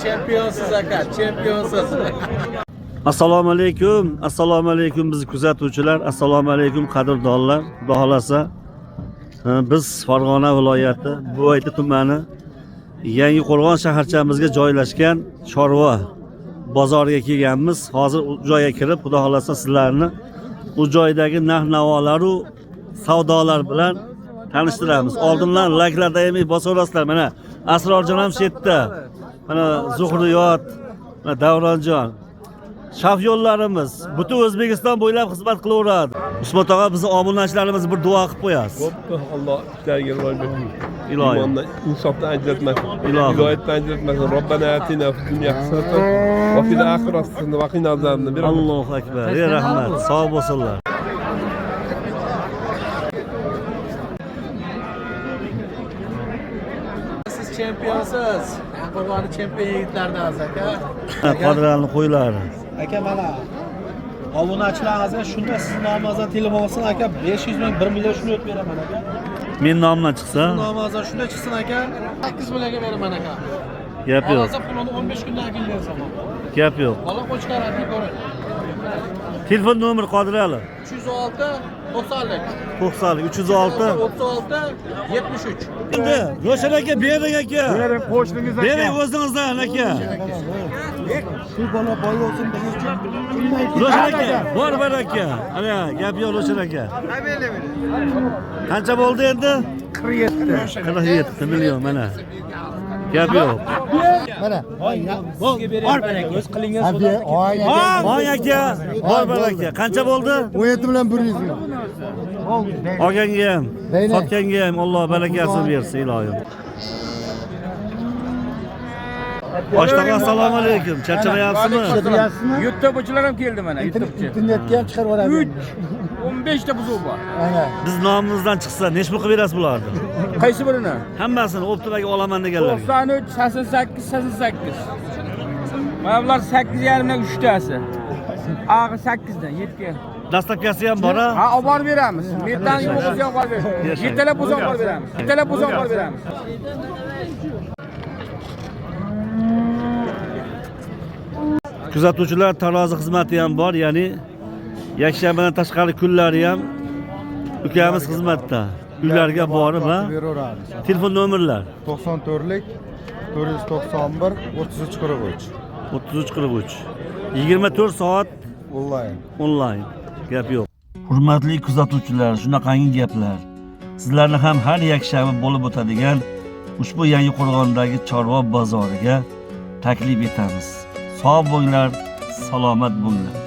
Chempionsiz aka, chempionsiz. Assalomu alaykum bizni kuzatuvchilar, assalomu alaykum qadrdonlar. Xudo xolasa biz Farg'ona viloyati Buvayda tumani Yangiqo'rg'on shaharchamizga joylashgan chorva bozoriga kelganmiz. Hozir u joyga kirib, Xudo xolasa sizlarni u joydagi narx-navolar va savdolar bilan tanishtiramiz. Oldindan layklarda yemay bosaverasizlar. Mana Asrorjon ham shu yerda. Mana Zuhriyot, mana Davronjon. Shaf yo'llarimiz butun O'zbekiston bo'ylab xizmat qilaveradi. Usmon tog'a bizni obunachilarimiz bir duo qilib qo'yasiz. Bo'pti, Alloh ishlariga rivoj bersin. Ilohim. Imondan, insofdan ajratmasin. Ilohim. Hidoyatdan ajratmasin. Robbana atina fid dunya hasanatan va fil oxirati hasanatan va qina azabni. Allohu akbar. Ey rahmat. Sog' bo'lsinlar. Siz chempionsiz. Qo'rg'oni chempion yigitlardan aka. Qodiralni qo'ylari. Aka mana obunachilaringizga shunda siz nomingizdan telefon olsin aka, 500 ming 1 million shuni o'tib beraman aka. Men nomimdan chiqsa, Nomingizdan shunda chiqsin aka, 8 millionga beraman aka. gap yo'q. Hozir pulni 15 kundan keyin bersam. Gap yo'q. Bola qo'chqaradi ko'ring. Telefon nomeri Qodirali 306 90lik 90 306 36 73. Endi Ro'shan aka, bering aka. Bering qo'shningiz aka. Bering o'zingizdan aka. Shu bola boy bo'lsin biz uchun. Ro'shan aka, bor aka. Ana gap yo'q Ro'shan aka. Qancha bo'ldi endi? 47. 47 million mana. Gap yo'q. Mana. O'z qilingan Voy aka, bor aka. Qancha bo'ldi? 17 bilan 100 ming. Olganga ham, sotganga ham Alloh barakasini bersin ilohim. Boshlig'i assalomu alaykum. Charchamayapsizmi? YouTube'chilar ham keldi mana. Internetga ham chiqarib yuboradi. 15 ta buzuq bor. Ana. Biz nomimizdan chiqsa, nech pul qilib berasiz bularni? Qaysi birini? Hammasini optimaga olaman deganlarga. 93, 88, 88. Mana bular 8,5 dan 3 tasi. Ag'i 8 dan 7 ga. Dastlabkasi ham bor-a? Ha, olib borib beramiz. Metan yo'qsa olib borib beramiz. 7 talab buzoq olib beramiz. 7 talab buzoq olib beramiz. Kuzatuvchilar tarozi xizmati ham bor, ya'ni yakshanbadan tashqari kunlari ham ukamiz xizmatda. Uylarga borib va beraveramiz. telefon nomerlar 94lik 491 3343. 3343 24 soat onlayn. Gap yo'q. Hurmatli kuzatuvchilar, shunaqangi gaplar sizlarni ham har yakshanba bo'lib o'tadigan ushbu Yangiqo'rg'ondagi chorva bozoriga taklif etamiz. Sog' bo'linglar, salomat bo'linglar.